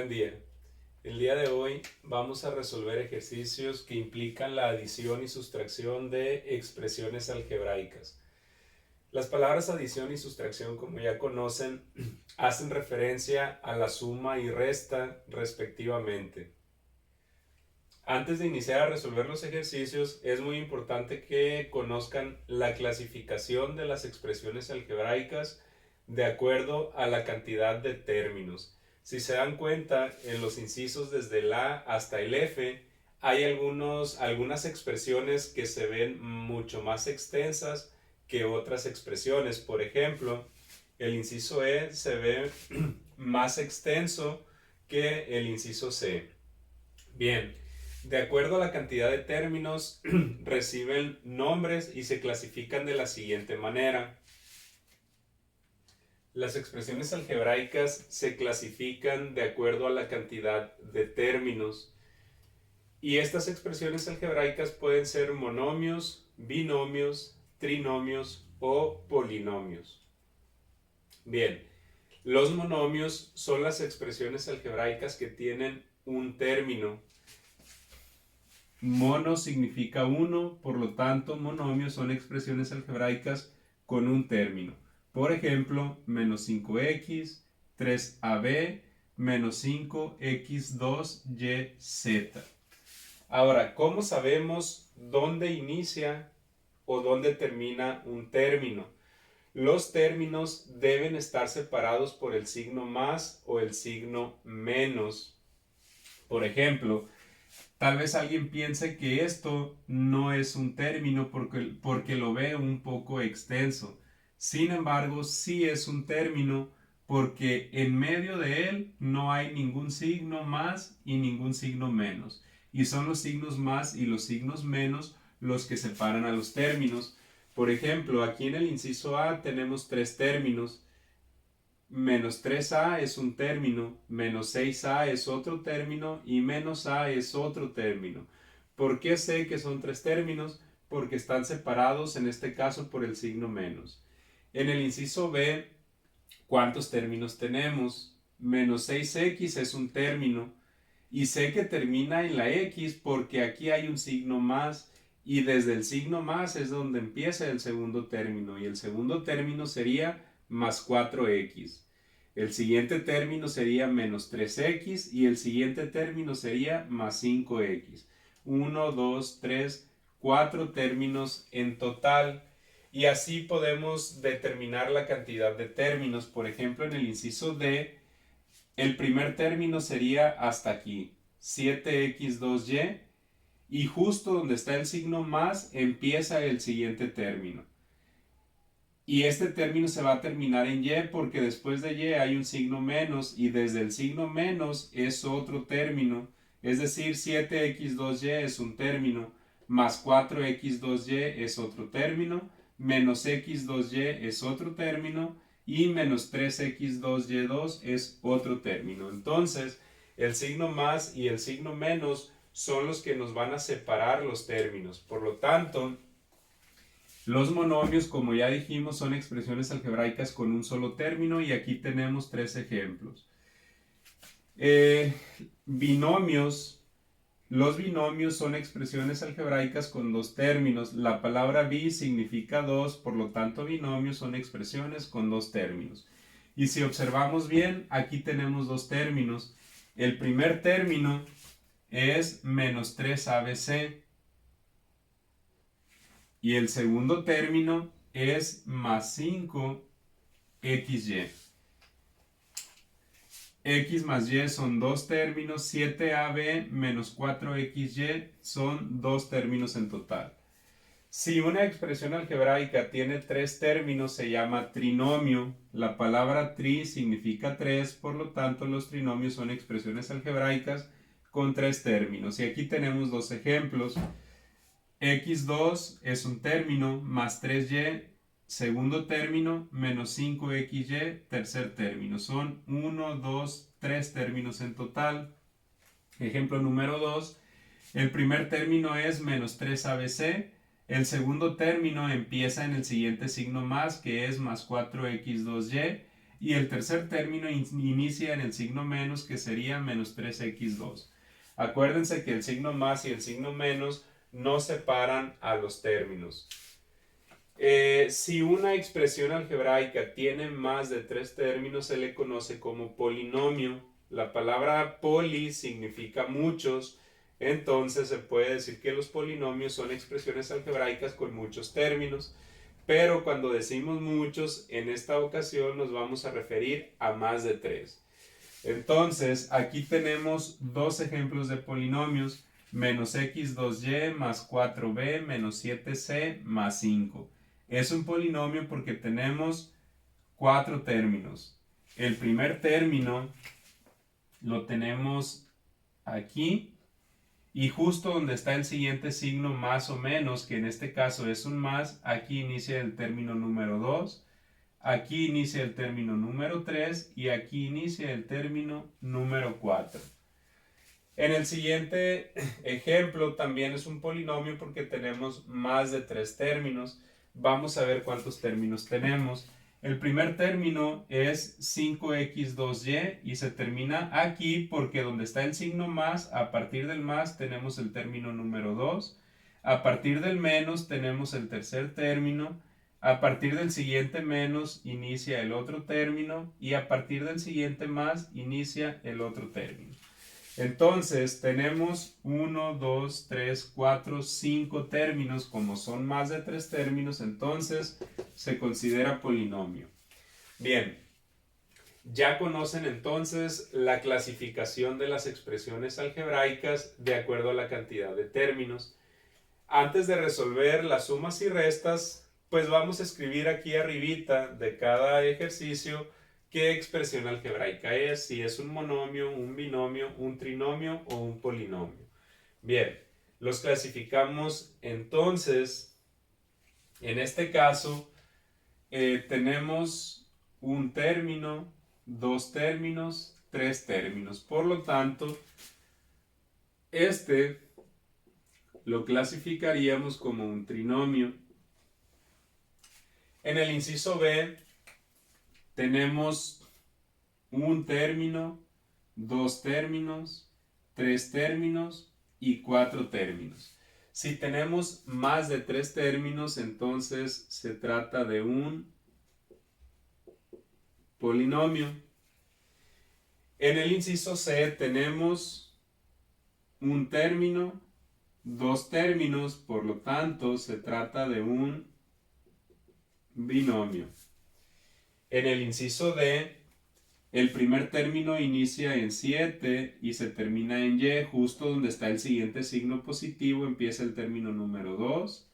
Buen día. El día de hoy vamos a resolver ejercicios que implican la adición y sustracción de expresiones algebraicas. Las palabras adición y sustracción, como ya conocen, hacen referencia a la suma y resta respectivamente. Antes de iniciar a resolver los ejercicios, es muy importante que conozcan la clasificación de las expresiones algebraicas de acuerdo a la cantidad de términos. Si se dan cuenta, en los incisos desde el A hasta el F hay algunas expresiones que se ven mucho más extensas que otras expresiones. Por ejemplo, el inciso E se ve más extenso que el inciso C. Bien, de acuerdo a la cantidad de términos, reciben nombres y se clasifican de la siguiente manera. Las expresiones algebraicas se clasifican de acuerdo a la cantidad de términos. Y estas expresiones algebraicas pueden ser monomios, binomios, trinomios o polinomios. Bien, los monomios son las expresiones algebraicas que tienen un término. Mono significa uno, por lo tanto, monomios son expresiones algebraicas con un término. Por ejemplo, menos 5x, 3ab, menos 5x2yz. Ahora, ¿cómo sabemos dónde inicia o dónde termina un término? Los términos deben estar separados por el signo más o el signo menos. Por ejemplo, tal vez alguien piense que esto no es un término porque lo ve un poco extenso. Sin embargo, sí es un término porque en medio de él no hay ningún signo más y ningún signo menos. Y son los signos más y los signos menos los que separan a los términos. Por ejemplo, aquí en el inciso A tenemos tres términos. Menos 3a es un término, menos 6a es otro término y menos a es otro término. ¿Por qué sé que son tres términos? Porque están separados en este caso por el signo menos. En el inciso B, ¿cuántos términos tenemos? Menos 6x es un término y sé que termina en la x porque aquí hay un signo más y desde el signo más es donde empieza el segundo término y el segundo término sería más 4x. El siguiente término sería menos 3x y el siguiente término sería más 5x. 1, 2, 3, 4 términos en total. Y así podemos determinar la cantidad de términos. Por ejemplo, en el inciso D, el primer término sería hasta aquí, 7x2y, y justo donde está el signo más empieza el siguiente término. Y este término se va a terminar en y porque después de y hay un signo menos y desde el signo menos es otro término. Es decir, 7x2y es un término, más 4x2y es otro término, menos x2y es otro término y menos 3x2y2 es otro término. Entonces, el signo más y el signo menos son los que nos van a separar los términos. Por lo tanto, los monomios, como ya dijimos, son expresiones algebraicas con un solo término y aquí tenemos tres ejemplos. Binomios. Los binomios son expresiones algebraicas con dos términos. La palabra bi significa dos, por lo tanto binomios son expresiones con dos términos. Y si observamos bien, aquí tenemos dos términos. El primer término es menos 3abc. Y el segundo término es más 5xy. X más y son dos términos, 7ab menos 4xy son dos términos en total. Si una expresión algebraica tiene tres términos, se llama trinomio. La palabra tri significa tres, por lo tanto los trinomios son expresiones algebraicas con tres términos. Y aquí tenemos dos ejemplos. x2 es un término, más 3y, segundo término, menos 5xy, tercer término. Son 1, 2, 3 términos en total. Ejemplo número 2. El primer término es menos 3abc. El segundo término empieza en el siguiente signo más, que es más 4x2y. y el tercer término inicia en el signo menos, que sería menos 3x2. Acuérdense que el signo más y el signo menos no separan a los términos. Si una expresión algebraica tiene más de 3 términos, se le conoce como polinomio. La palabra poli significa muchos, entonces se puede decir que los polinomios son expresiones algebraicas con muchos términos, pero cuando decimos muchos, en esta ocasión nos vamos a referir a más de 3. Entonces, aquí tenemos dos ejemplos de polinomios: menos x2y más 4b menos 7c más 5. Es un polinomio porque tenemos 4 términos. El primer término lo tenemos aquí, y justo donde está el siguiente signo más o menos, que en este caso es un más, aquí inicia el término número 2, aquí inicia el término número 3 y aquí inicia el término número 4. En el siguiente ejemplo también es un polinomio porque tenemos más de 3 términos. Vamos a ver cuántos términos tenemos. El primer término es 5x2y y se termina aquí porque donde está el signo más, a partir del más tenemos el término número 2. A partir del menos tenemos el tercer término. A partir del siguiente menos inicia el otro término y a partir del siguiente más inicia el otro término. Entonces tenemos 1, 2, 3, 4, 5 términos. Como son más de 3 términos, entonces se considera polinomio. Bien, ya conocen entonces la clasificación de las expresiones algebraicas de acuerdo a la cantidad de términos. Antes de resolver las sumas y restas, pues vamos a escribir aquí arribita de cada ejercicio qué expresión algebraica es, si es un monomio, un binomio, un trinomio o un polinomio. Bien, los clasificamos entonces. En este caso tenemos un término, dos términos, tres términos. Por lo tanto, este lo clasificaríamos como un trinomio. En el inciso B tenemos un término, dos términos, tres términos y cuatro términos. Si tenemos más de tres términos, entonces se trata de un polinomio. En el inciso C tenemos un término, dos términos, por lo tanto se trata de un binomio. En el inciso D, el primer término inicia en 7 y se termina en y. Justo donde está el siguiente signo positivo empieza el término número 2,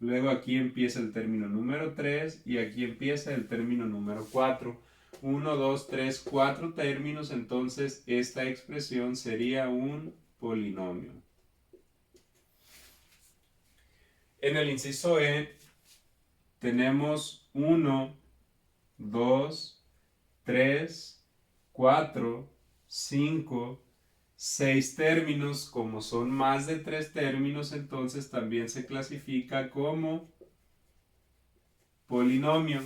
luego aquí empieza el término número 3 y aquí empieza el término número 4. 1, 2, 3, 4 términos, entonces esta expresión sería un polinomio. En el inciso E tenemos 1, 2, 3, 4, 5, 6 términos. Como son más de 3 términos, entonces también se clasifica como polinomio.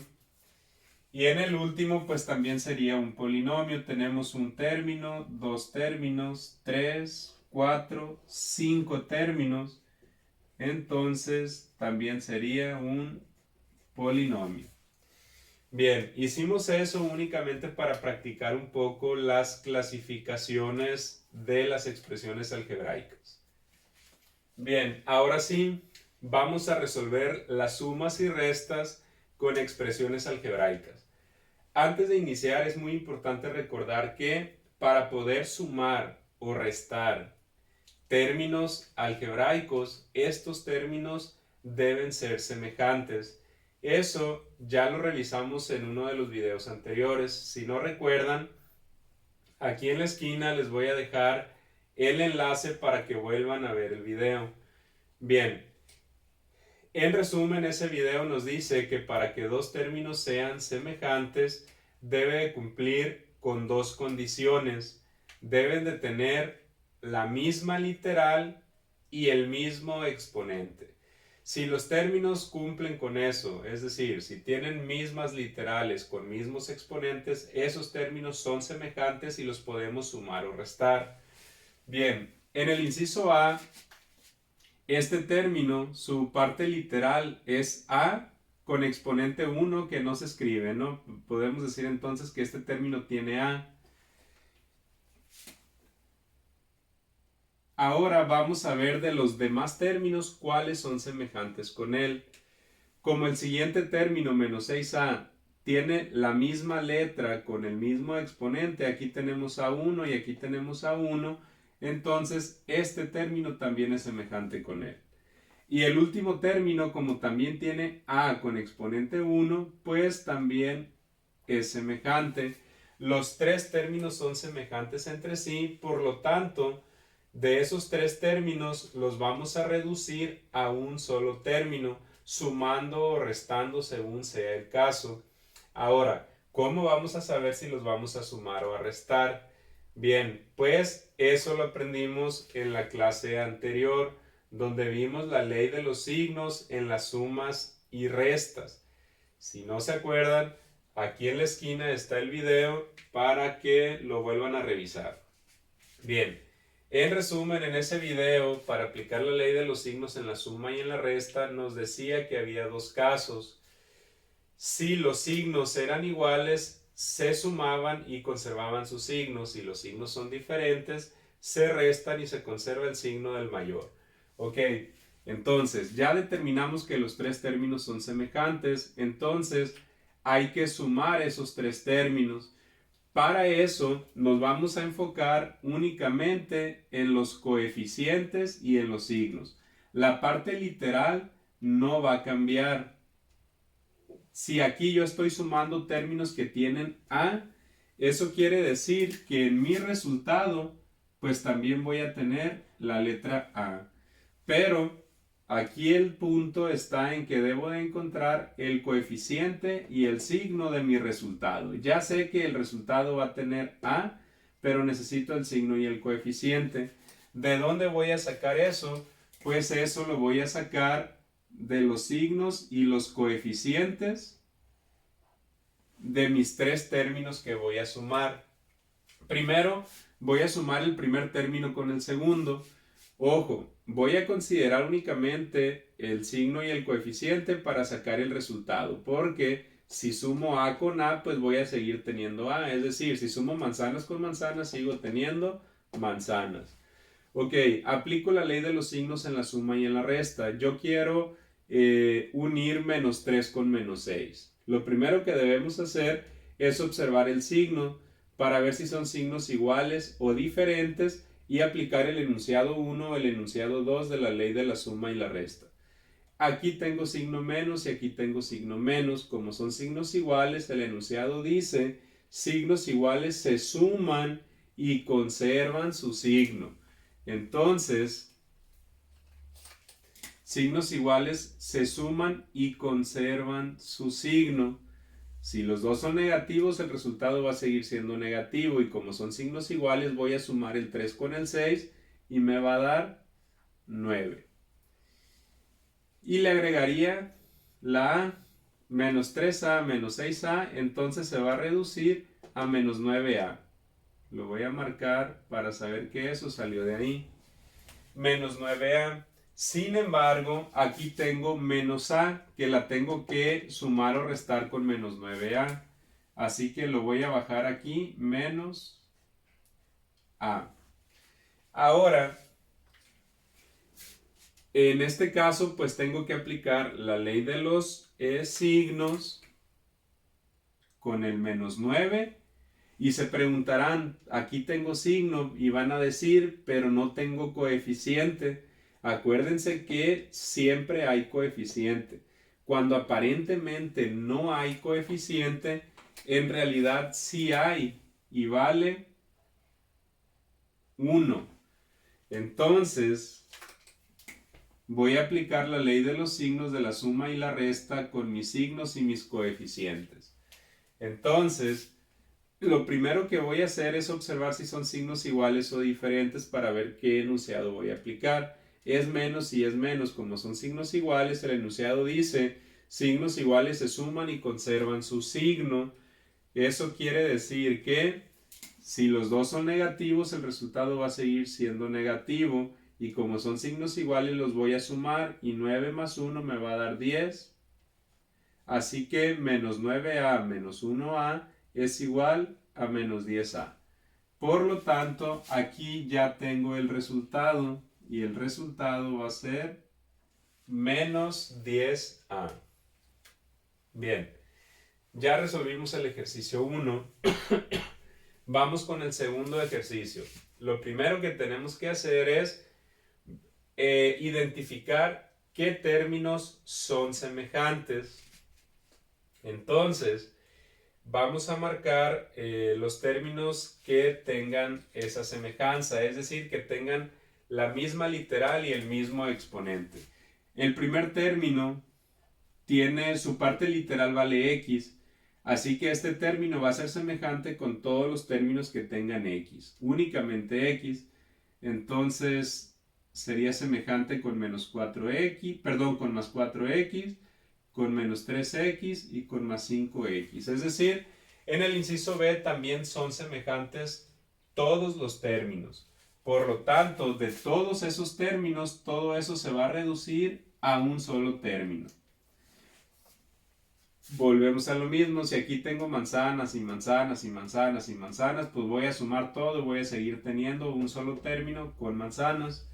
Y en el último, pues también sería un polinomio. Tenemos un término, dos términos, 3, 4, 5 términos. Entonces también sería un polinomio. Bien, hicimos eso únicamente para practicar un poco las clasificaciones de las expresiones algebraicas. Bien, ahora sí, vamos a resolver las sumas y restas con expresiones algebraicas. Antes de iniciar es muy importante recordar que para poder sumar o restar términos algebraicos, estos términos deben ser semejantes. Eso ya lo revisamos en uno de los videos anteriores. Si no recuerdan, aquí en la esquina les voy a dejar el enlace para que vuelvan a ver el video. Bien, en resumen, ese video nos dice que para que dos términos sean semejantes, debe cumplir con dos condiciones. Deben de tener la misma literal y el mismo exponente. Si los términos cumplen con eso, es decir, si tienen mismas literales con mismos exponentes, esos términos son semejantes y los podemos sumar o restar. Bien, en el inciso A, este término, su parte literal es A con exponente 1 que no se escribe, ¿no? Podemos decir entonces que este término tiene A. Ahora vamos a ver de los demás términos cuáles son semejantes con él. Como el siguiente término, menos 6a, tiene la misma letra con el mismo exponente, aquí tenemos A1 y aquí tenemos A1, entonces este término también es semejante con él. Y el último término, como también tiene A con exponente 1, pues también es semejante. Los tres términos son semejantes entre sí, por lo tanto, de esos tres términos los vamos a reducir a un solo término, sumando o restando según sea el caso. Ahora, ¿cómo vamos a saber si los vamos a sumar o a restar? Bien, pues eso lo aprendimos en la clase anterior, donde vimos la ley de los signos en las sumas y restas. Si no se acuerdan, aquí en la esquina está el video para que lo vuelvan a revisar. Bien, en resumen, en ese video, para aplicar la ley de los signos en la suma y en la resta, nos decía que había dos casos. Si los signos eran iguales, se sumaban y conservaban sus signos. Si los signos son diferentes, se restan y se conserva el signo del mayor. Ok, entonces ya determinamos que los tres términos son semejantes, entonces hay que sumar esos tres términos. Para eso nos vamos a enfocar únicamente en los coeficientes y en los signos. La parte literal no va a cambiar. Si aquí yo estoy sumando términos que tienen A, eso quiere decir que en mi resultado pues también voy a tener la letra A. Pero aquí el punto está en que debo de encontrar el coeficiente y el signo de mi resultado. Ya sé que el resultado va a tener A, pero necesito el signo y el coeficiente. ¿De dónde voy a sacar eso? Pues eso lo voy a sacar de los signos y los coeficientes de mis tres términos que voy a sumar. Primero voy a sumar el primer término con el segundo. Ojo, voy a considerar únicamente el signo y el coeficiente para sacar el resultado, porque si sumo A con A, pues voy a seguir teniendo A. Es decir, si sumo manzanas con manzanas, sigo teniendo manzanas. Ok, aplico la ley de los signos en la suma y en la resta. Yo quiero unir menos 3 con menos 6. Lo primero que debemos hacer es observar el signo para ver si son signos iguales o diferentes y aplicar el enunciado 1 o el enunciado 2 de la ley de la suma y la resta. Aquí tengo signo menos y aquí tengo signo menos. Como son signos iguales, el enunciado dice, signos iguales se suman y conservan su signo. Entonces, signos iguales se suman y conservan su signo. Si los dos son negativos, el resultado va a seguir siendo negativo. Y como son signos iguales, voy a sumar el 3 con el 6 y me va a dar 9. Y le agregaría la A, menos 3A menos 6A, entonces se va a reducir a menos 9A. Lo voy a marcar para saber que eso salió de ahí. Menos 9A. Sin embargo, aquí tengo menos A, que la tengo que sumar o restar con menos 9A. Así que lo voy a bajar aquí, menos A. Ahora, en este caso, pues tengo que aplicar la ley de los signos con el menos 9. Y se preguntarán, aquí tengo signo y van a decir, pero no tengo coeficiente. Acuérdense que siempre hay coeficiente. Cuando aparentemente no hay coeficiente, en realidad sí hay y vale 1. Entonces, voy a aplicar la ley de los signos de la suma y la resta con mis signos y mis coeficientes. Entonces, lo primero que voy a hacer es observar si son signos iguales o diferentes para ver qué enunciado voy a aplicar. es menos y es menos. Como son signos iguales, el enunciado dice, signos iguales se suman y conservan su signo. Eso quiere decir que si los dos son negativos, el resultado va a seguir siendo negativo. Y como son signos iguales, los voy a sumar y 9 más 1 me va a dar 10. Así que menos 9a menos 1a es igual a menos 10a. Por lo tanto, aquí ya tengo el resultado y el resultado va a ser menos 10a. Bien, ya resolvimos el ejercicio 1. Vamos con el segundo ejercicio. Lo primero que tenemos que hacer es identificar qué términos son semejantes. Entonces, vamos a marcar los términos que tengan esa semejanza, es decir, que tengan la misma literal y el mismo exponente. El primer término tiene su parte literal vale x, así que este término va a ser semejante con todos los términos que tengan x, únicamente x. Entonces sería semejante con menos 4x, perdón, con más 4x, con menos 3x y con más 5x. Es decir, en el inciso B también son semejantes todos los términos. Por lo tanto, de todos esos términos, todo eso se va a reducir a un solo término. Volvemos a lo mismo, si aquí tengo manzanas y manzanas y manzanas y manzanas, pues voy a sumar todo, voy a seguir teniendo un solo término con manzanas.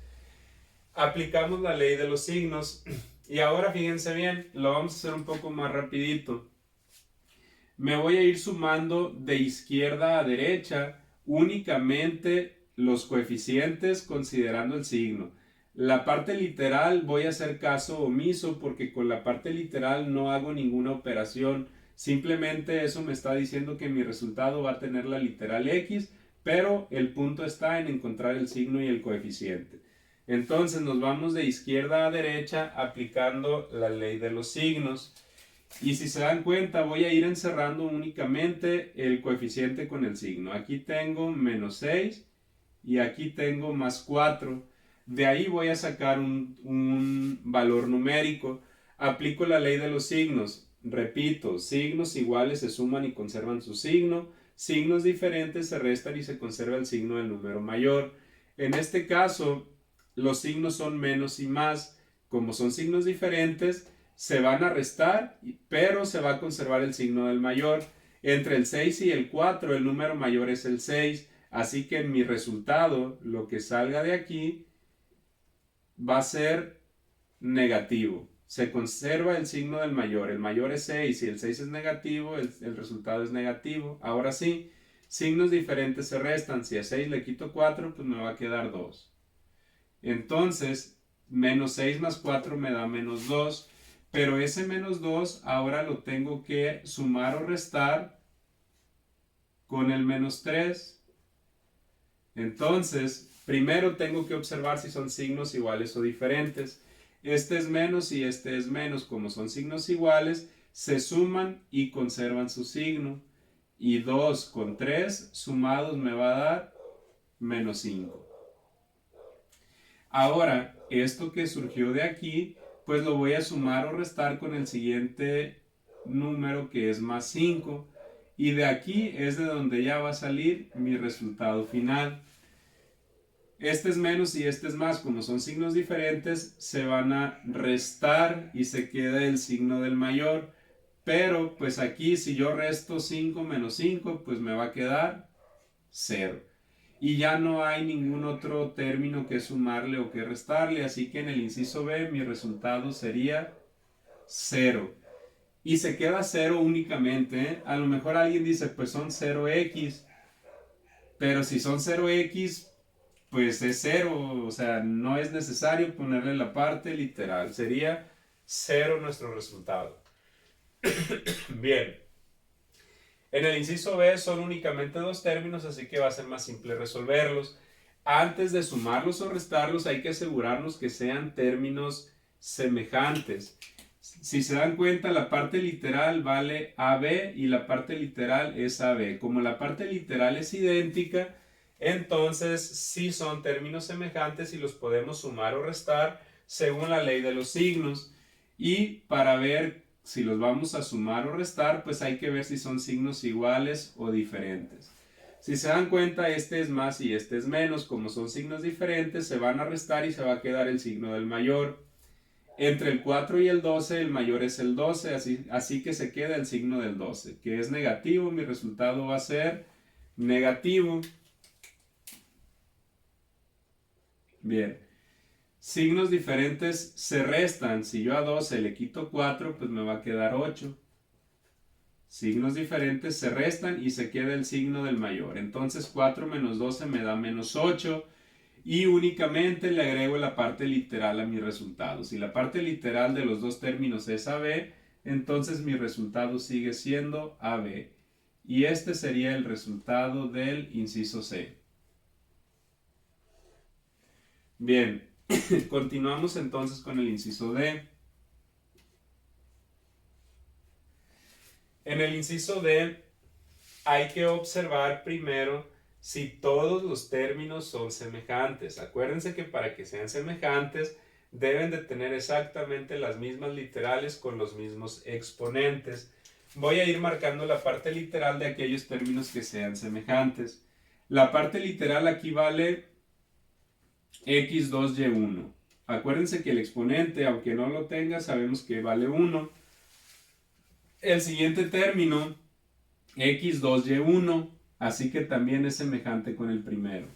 Aplicamos la ley de los signos y ahora fíjense bien, lo vamos a hacer un poco más rapidito. Me voy a ir sumando de izquierda a derecha únicamente los coeficientes considerando el signo. La parte literal voy a hacer caso omiso porque con la parte literal no hago ninguna operación. Simplemente eso me está diciendo que mi resultado va a tener la literal x, pero el punto está en encontrar el signo y el coeficiente. Entonces nos vamos de izquierda a derecha aplicando la ley de los signos. Y si se dan cuenta, voy a ir encerrando únicamente el coeficiente con el signo. Aquí tengo menos 6 y aquí tengo más 4. De ahí voy a sacar un valor numérico. Aplico la ley de los signos. Repito, signos iguales se suman y conservan su signo. Signos diferentes se restan y se conserva el signo del número mayor. En este caso, los signos son menos y más. Como son signos diferentes, se van a restar, pero se va a conservar el signo del mayor. Entre el 6 y el 4, el número mayor es el 6. Así que en mi resultado, lo que salga de aquí va a ser negativo. Se conserva el signo del mayor. El mayor es 6. Si el 6 es negativo, el resultado es negativo. Ahora sí, signos diferentes se restan. Si a 6 le quito 4, pues me va a quedar 2. Entonces, menos 6 más 4 me da menos 2. Pero ese menos 2 ahora lo tengo que sumar o restar con el menos 3. Entonces, primero tengo que observar si son signos iguales o diferentes. Este es menos y este es menos. Como son signos iguales, se suman y conservan su signo. Y 2 con 3 sumados me va a dar menos 5. Ahora, esto que surgió de aquí, pues lo voy a sumar o restar con el siguiente número que es más 5. Y de aquí es de donde ya va a salir mi resultado final. Este es menos y este es más. Como son signos diferentes, se van a restar y se queda el signo del mayor. Pero pues aquí si yo resto 5 menos 5, pues me va a quedar 0. Y ya no hay ningún otro término que sumarle o que restarle. Así que en el inciso B mi resultado sería 0. Y se queda 0 únicamente, ¿eh? A lo mejor alguien dice, pues son 0x. Pero si son 0x, pues es 0. O sea, no es necesario ponerle la parte literal. Sería 0 nuestro resultado. Bien. En el inciso B son únicamente dos términos, así que va a ser más simple resolverlos. Antes de sumarlos o restarlos hay que asegurarnos que sean términos semejantes. Si se dan cuenta, la parte literal vale AB y la parte literal es AB. Como la parte literal es idéntica, Entonces, sí son términos semejantes y los podemos sumar o restar según la ley de los signos. Y para ver si los vamos a sumar o restar, pues hay que ver si son signos iguales o diferentes. Si se dan cuenta, este es más y este es menos. Como son signos diferentes, se van a restar y se va a quedar el signo del mayor. Entre el 4 y el 12, el mayor es el 12, así que se queda el signo del 12, que es negativo. Mi resultado va a ser negativo. Bien, signos diferentes se restan. Si yo a 12 le quito 4, pues me va a quedar 8. Signos diferentes se restan y se queda el signo del mayor. Entonces 4 menos 12 me da menos 8. Y únicamente le agrego la parte literal a mi resultado. Si la parte literal de los dos términos es AB, entonces mi resultado sigue siendo AB. Y este sería el resultado del inciso C. Bien, continuamos entonces con el inciso D. En el inciso D hay que observar primero si todos los términos son semejantes. Acuérdense que para que sean semejantes deben de tener exactamente las mismas literales con los mismos exponentes. Voy a ir marcando la parte literal de aquellos términos que sean semejantes. La parte literal aquí vale x2y1. Acuérdense que el exponente, aunque no lo tenga, sabemos que vale 1. El siguiente término, x2y1, así que también es semejante con el primero.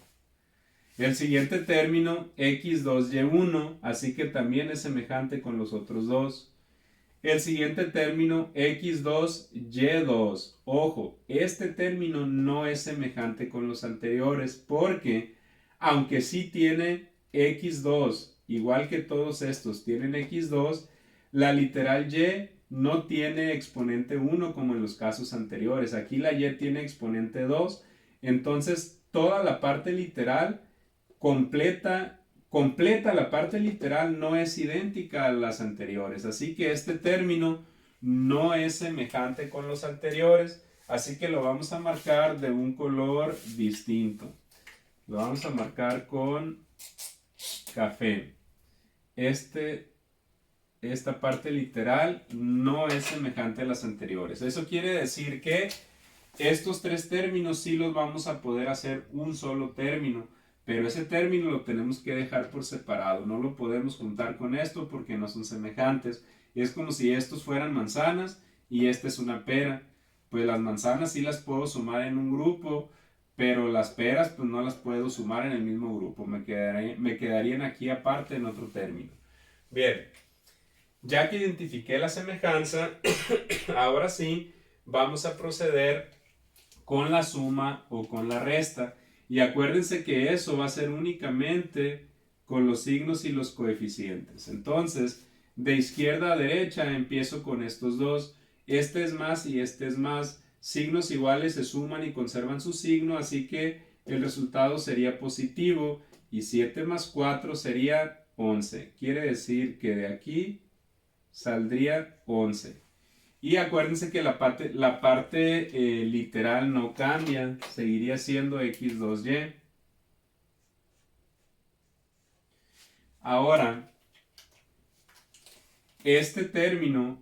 El siguiente término, x2y1, así que también es semejante con los otros dos. El siguiente término, x2y2. Ojo, este término no es semejante con los anteriores porque, aunque sí tiene x2, igual que todos estos tienen x2, la literal y no tiene exponente 1 como en los casos anteriores. Aquí la y tiene exponente 2, entonces toda la parte literal completa la parte literal no es idéntica a las anteriores, así que este término no es semejante con los anteriores, así que lo vamos a marcar de un color distinto. Lo vamos a marcar con café. Esta parte literal no es semejante a las anteriores. Eso quiere decir que estos tres términos sí los vamos a poder hacer un solo término, pero ese término lo tenemos que dejar por separado. No lo podemos juntar con esto porque no son semejantes. Es como si estos fueran manzanas y esta es una pera. Pues las manzanas sí las puedo sumar en un grupo, pero las peras pues no las puedo sumar en el mismo grupo. Me quedarían aquí aparte en otro término. Bien, ya que identifiqué la semejanza, ahora sí vamos a proceder con la suma o con la resta. Y acuérdense que eso va a ser únicamente con los signos y los coeficientes. Entonces, de izquierda a derecha empiezo con estos dos. Este es más y este es más. Signos iguales se suman y conservan su signo, así que el resultado sería positivo. Y 7 más 4 sería 11. Quiere decir que de aquí saldría 11. Y acuérdense que la parte literal no cambia, seguiría siendo x2y. Ahora, este término,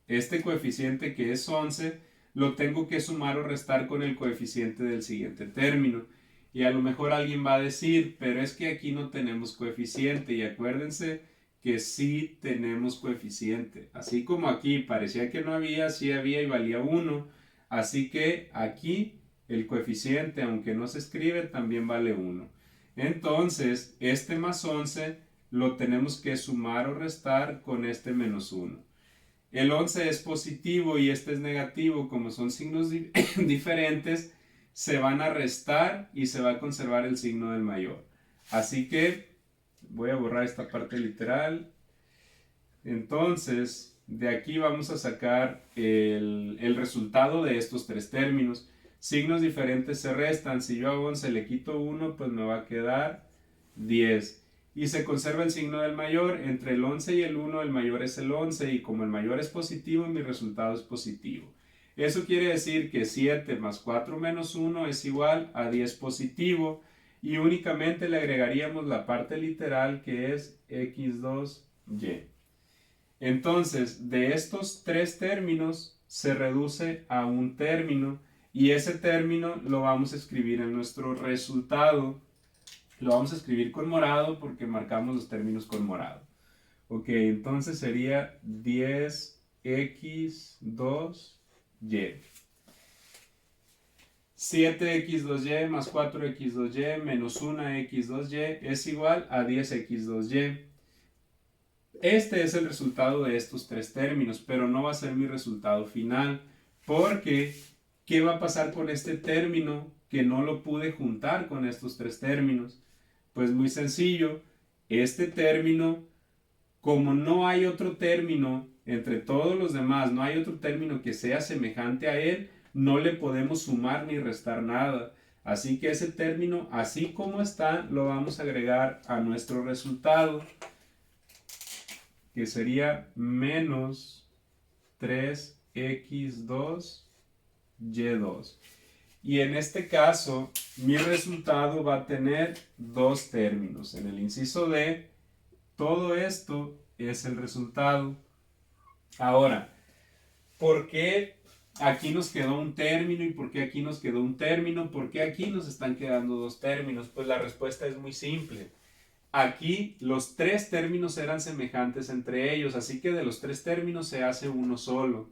este coeficiente que es 11, lo tengo que sumar o restar con el coeficiente del siguiente término. Y a lo mejor alguien va a decir, pero es que aquí no tenemos coeficiente. Y acuérdense que sí tenemos coeficiente. Así como aquí parecía que no había, sí había y valía 1. Así que aquí el coeficiente, aunque no se escribe, también vale 1. Entonces, este más 11 lo tenemos que sumar o restar con este menos 1. El 11 es positivo y este es negativo. Como son signos diferentes, se van a restar y se va a conservar el signo del mayor. Así que voy a borrar esta parte literal. Entonces, de aquí vamos a sacar el resultado de estos tres términos. Signos diferentes se restan. Si yo a 11 le quito 1, pues me va a quedar 10. Y se conserva el signo del mayor. Entre el 11 y el 1, el mayor es el 11. Y como el mayor es positivo, mi resultado es positivo. Eso quiere decir que 7 más 4 menos 1 es igual a 10 positivo y únicamente le agregaríamos la parte literal que es x2y. Entonces, de estos tres términos se reduce a un término y ese término lo vamos a escribir en nuestro resultado. Lo vamos a escribir con morado porque marcamos los términos con morado. Ok, entonces sería 10x2y. 7x2y más 4x2y menos 1x2y es igual a 10x2y. Este es el resultado de estos tres términos, pero no va a ser mi resultado final, porque ¿qué va a pasar con este término que no lo pude juntar con estos tres términos? Pues muy sencillo, este término, como no hay otro término entre todos los demás, no hay otro término que sea semejante a él, no le podemos sumar ni restar nada. Así que ese término, así como está, lo vamos a agregar a nuestro resultado, que sería menos 3x2y2. Y en este caso, mi resultado va a tener dos términos. En el inciso D, todo esto es el resultado. Ahora, ¿por qué aquí nos quedó un término y por qué aquí nos quedó un término? ¿Por qué aquí nos están quedando dos términos? Pues la respuesta es muy simple. Aquí los tres términos eran semejantes entre ellos, así que de los tres términos se hace uno solo.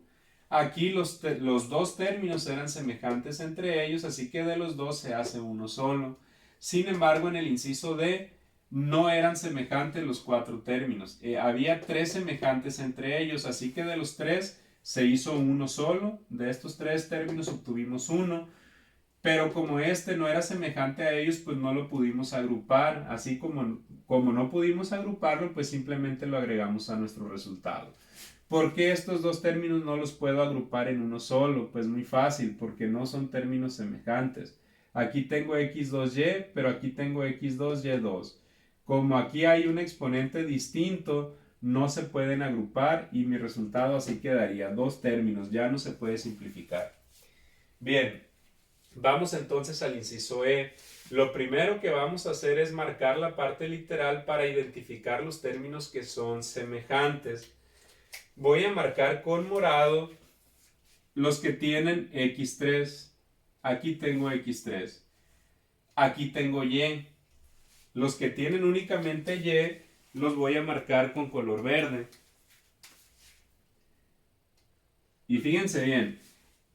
Aquí los dos términos eran semejantes entre ellos, así que de los dos se hace uno solo. Sin embargo, en el inciso D no eran semejantes los cuatro términos. Había tres semejantes entre ellos, así que de los tres se hizo uno solo. De estos tres términos obtuvimos uno. Pero como este no era semejante a ellos, pues no lo pudimos agrupar. Así como no pudimos agruparlo, pues simplemente lo agregamos a nuestro resultado. ¿Por qué estos dos términos no los puedo agrupar en uno solo? Pues muy fácil, porque no son términos semejantes. Aquí tengo x2y, pero aquí tengo x2y2. Como aquí hay un exponente distinto, no se pueden agrupar y mi resultado así quedaría. Dos términos, ya no se puede simplificar. Bien. Vamos entonces al inciso E. Lo primero que vamos a hacer es marcar la parte literal para identificar los términos que son semejantes. Voy a marcar con morado los que tienen x3. Aquí tengo x3. Aquí tengo y. Los que tienen únicamente y los voy a marcar con color verde. Y fíjense bien.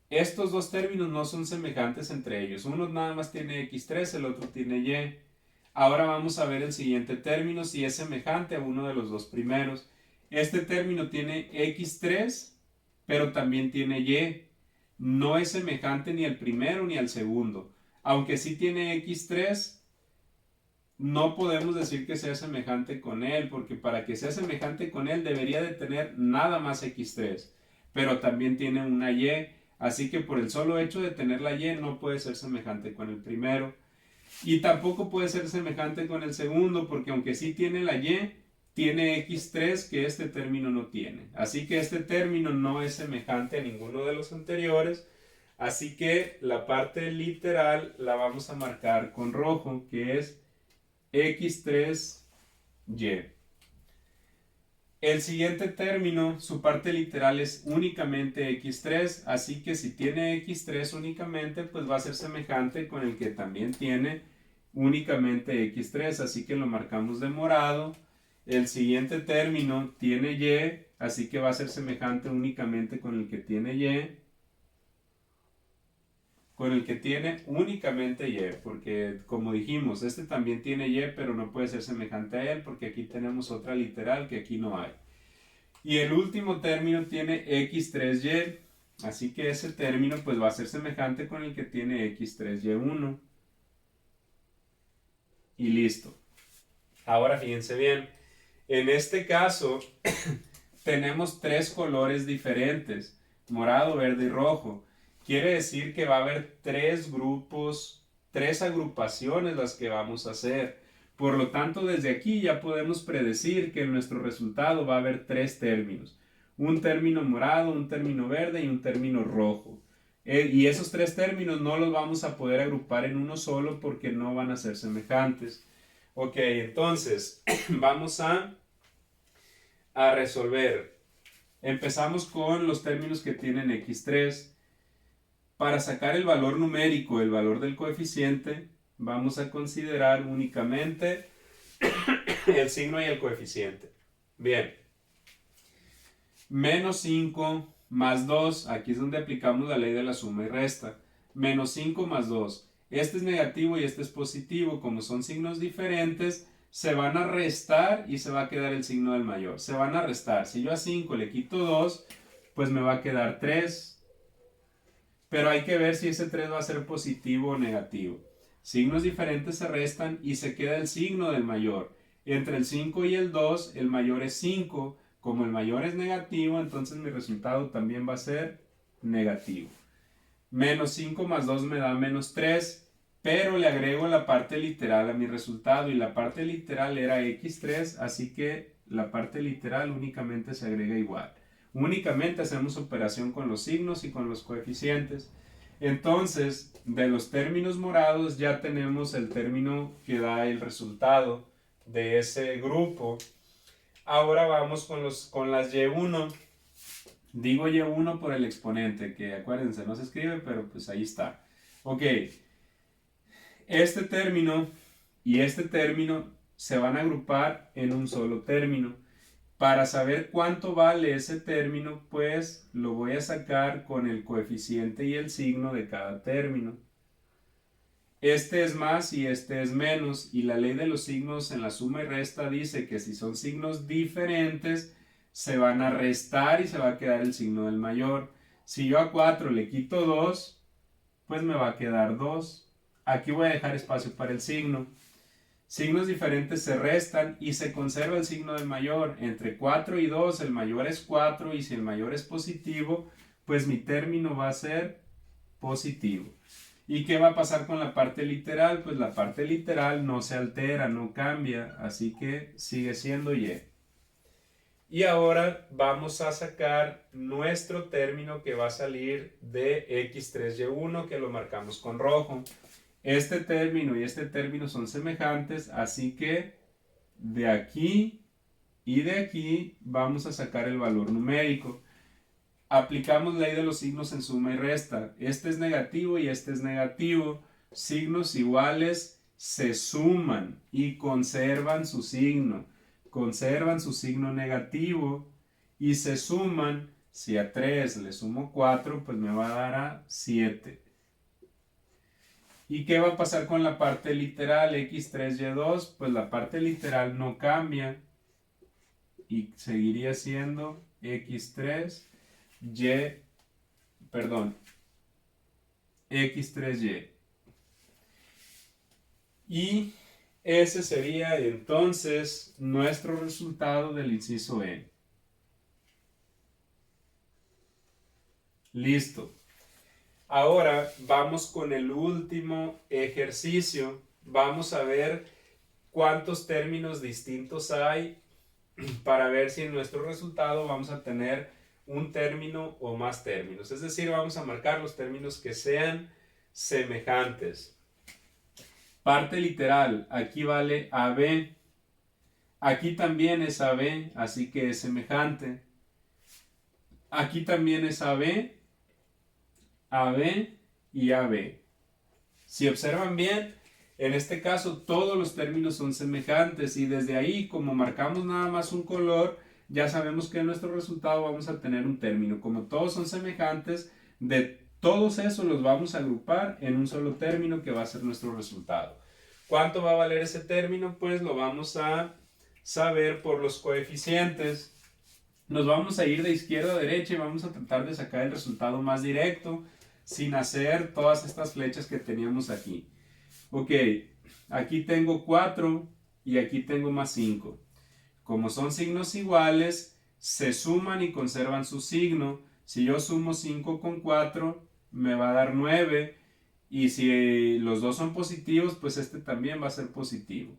Estos dos términos no son semejantes entre ellos. Uno nada más tiene x3, el otro tiene y. Ahora vamos a ver el siguiente término si es semejante a uno de los dos primeros. Este término tiene x3, pero también tiene y. No es semejante ni al primero ni al segundo. Aunque sí tiene x3, no podemos decir que sea semejante con él, porque para que sea semejante con él debería de tener nada más x3, pero también tiene una y. Así que por el solo hecho de tener la y no puede ser semejante con el primero. Y tampoco puede ser semejante con el segundo, porque aunque sí tiene la y, tiene x3 que este término no tiene. Así que este término no es semejante a ninguno de los anteriores. Así que la parte literal la vamos a marcar con rojo, que es x3y. El siguiente término, su parte literal es únicamente x3, así que si tiene x3 únicamente, pues va a ser semejante con el que también tiene únicamente x3, así que lo marcamos de morado. El siguiente término tiene y, así que va a ser semejante únicamente con el que tiene y. Con el que tiene únicamente y, porque como dijimos, este también tiene y, pero no puede ser semejante a él, porque aquí tenemos otra literal que aquí no hay. Y el último término tiene x3y, así que ese término pues va a ser semejante con el que tiene x3y1. Y listo. Ahora fíjense bien, en este caso tenemos tres colores diferentes, morado, verde y rojo. Quiere decir que va a haber tres grupos, tres agrupaciones las que vamos a hacer. Por lo tanto, desde aquí ya podemos predecir que en nuestro resultado va a haber tres términos. Un término morado, un término verde y un término rojo. Y esos tres términos no los vamos a poder agrupar en uno solo porque no van a ser semejantes. Ok, entonces vamos a resolver. Empezamos con los términos que tienen x3. Para sacar el valor numérico, el valor del coeficiente, vamos a considerar únicamente el signo y el coeficiente. Bien. Menos 5 más 2, aquí es donde aplicamos la ley de la suma y resta. Menos 5 más 2. Este es negativo y este es positivo. Como son signos diferentes, se van a restar y se va a quedar el signo del mayor. Se van a restar. Si yo a 5 le quito 2, pues me va a quedar 3. Pero hay que ver si ese 3 va a ser positivo o negativo. Signos diferentes se restan y se queda el signo del mayor. Entre el 5 y el 2, el mayor es 5. Como el mayor es negativo, entonces mi resultado también va a ser negativo. Menos 5 más 2 me da menos 3, pero le agrego la parte literal a mi resultado y la parte literal era x3, así que la parte literal únicamente se agrega igual. Únicamente hacemos operación con los signos y con los coeficientes. Entonces, de los términos morados ya tenemos el término que da el resultado de ese grupo. Ahora vamos con las Y1. Digo Y1 por el exponente, que acuérdense, no se escribe, pero pues ahí está. Ok, este término y este término se van a agrupar en un solo término. Para saber cuánto vale ese término, pues lo voy a sacar con el coeficiente y el signo de cada término. Este es más y este es menos, y la ley de los signos en la suma y resta dice que si son signos diferentes, se van a restar y se va a quedar el signo del mayor. Si yo a 4 le quito 2, pues me va a quedar 2. Aquí voy a dejar espacio para el signo. Signos diferentes se restan y se conserva el signo del mayor. Entre 4 y 2 el mayor es 4 y si el mayor es positivo, pues mi término va a ser positivo. ¿Y qué va a pasar con la parte literal? Pues la parte literal no se altera, no cambia, así que sigue siendo y. Y ahora vamos a sacar nuestro término que va a salir de x3y1, que lo marcamos con rojo. Este término y este término son semejantes, así que de aquí y de aquí vamos a sacar el valor numérico. Aplicamos ley de los signos en suma y resta. Este es negativo y este es negativo. Signos iguales se suman y conservan su signo. Conservan su signo negativo y se suman. Si a 3 le sumo 4, pues me va a dar a 7. ¿Y qué va a pasar con la parte literal? x3y2, pues la parte literal no cambia y seguiría siendo x3 x3y. Y ese sería entonces nuestro resultado del inciso E. Listo. Ahora vamos con el último ejercicio. Vamos a ver cuántos términos distintos hay para ver si en nuestro resultado vamos a tener un término o más términos. Es decir, vamos a marcar los términos que sean semejantes. Parte literal, aquí vale AB. Aquí también es AB, así que es semejante. Aquí también es AB, AB y AB. Si observan bien, en este caso todos los términos son semejantes y desde ahí, como marcamos nada más un color, ya sabemos que en nuestro resultado vamos a tener un término. Como todos son semejantes, de todos esos los vamos a agrupar en un solo término que va a ser nuestro resultado. ¿Cuánto va a valer ese término? Pues lo vamos a saber por los coeficientes. Nos vamos a ir de izquierda a derecha y vamos a tratar de sacar el resultado más directo sin hacer todas estas flechas que teníamos aquí. Ok, aquí tengo 4 y aquí tengo más 5. Como son signos iguales, se suman y conservan su signo. Si yo sumo 5 con 4, me va a dar 9. Y si los dos son positivos, pues este también va a ser positivo.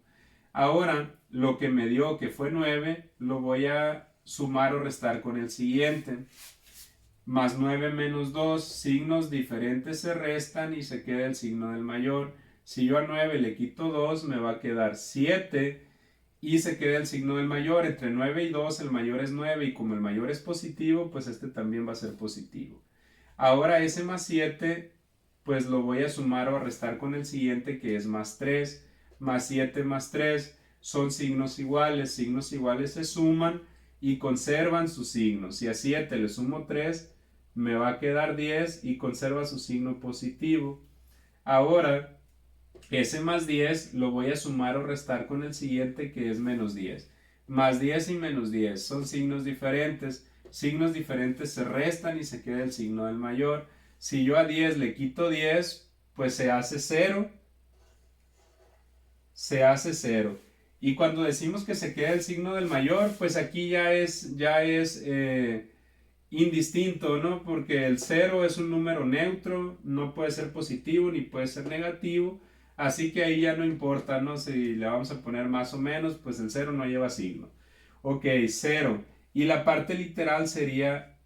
Ahora, lo que me dio que fue 9, lo voy a sumar o restar con el siguiente. más 9 menos 2, signos diferentes se restan y se queda el signo del mayor. Si yo a 9 le quito 2, me va a quedar 7 y se queda el signo del mayor. Entre 9 y 2 el mayor es 9 y como el mayor es positivo, pues este también va a ser positivo. Ahora ese más 7 pues lo voy a sumar o a restar con el siguiente que es más 3. Más 7 más 3 son signos iguales se suman y conservan sus signos. Si a 7 le sumo 3 me va a quedar 10 y conserva su signo positivo. Ahora ese más 10 lo voy a sumar o restar con el siguiente que es menos 10. Más 10 y menos 10 son signos diferentes. Signos diferentes se restan y se queda el signo del mayor. Si yo a 10 le quito 10, pues se hace 0. Se hace 0. Y cuando decimos que se queda el signo del mayor, pues aquí ya es indistinto, ¿no? Porque el 0 es un número neutro, no puede ser positivo ni puede ser negativo, así que ahí ya no importa, ¿no? Si le vamos a poner más o menos, pues el 0 no lleva signo. Ok, 0. Y la parte literal sería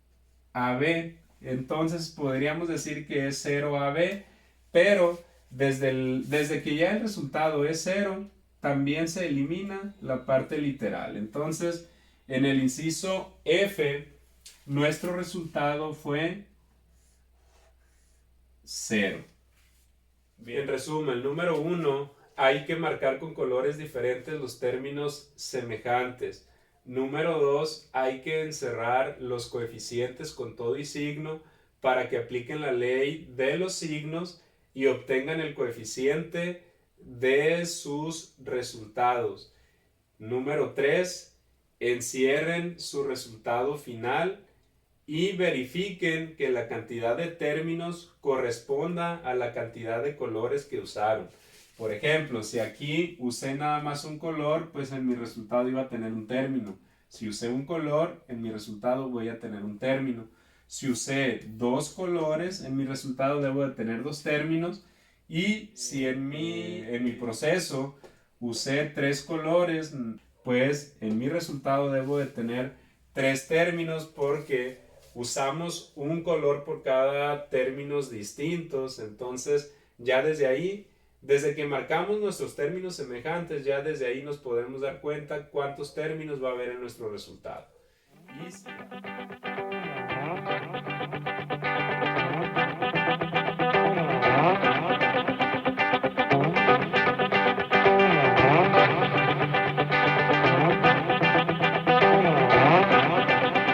AB, entonces podríamos decir que es 0AB, pero desde que ya el resultado es 0, también se elimina la parte literal. Entonces, en el inciso F, nuestro resultado fue 0. Bien. En resumen, número 1, hay que marcar con colores diferentes los términos semejantes. Número 2, hay que encerrar los coeficientes con todo y signo para que apliquen la ley de los signos y obtengan el coeficiente de sus resultados. Número 3, encierren su resultado final y verifiquen que la cantidad de términos corresponda a la cantidad de colores que usaron. Por ejemplo, si aquí usé nada más un color, pues en mi resultado iba a tener un término. Si usé un color, en mi resultado voy a tener un término. Si usé dos colores, en mi resultado debo de tener dos términos. Y si en mi proceso usé tres colores, pues en mi resultado debo de tener tres términos porque usamos un color por cada términos distintos. Entonces ya desde ahí, desde que marcamos nuestros términos semejantes, ya desde ahí nos podemos dar cuenta cuántos términos va a haber en nuestro resultado. Y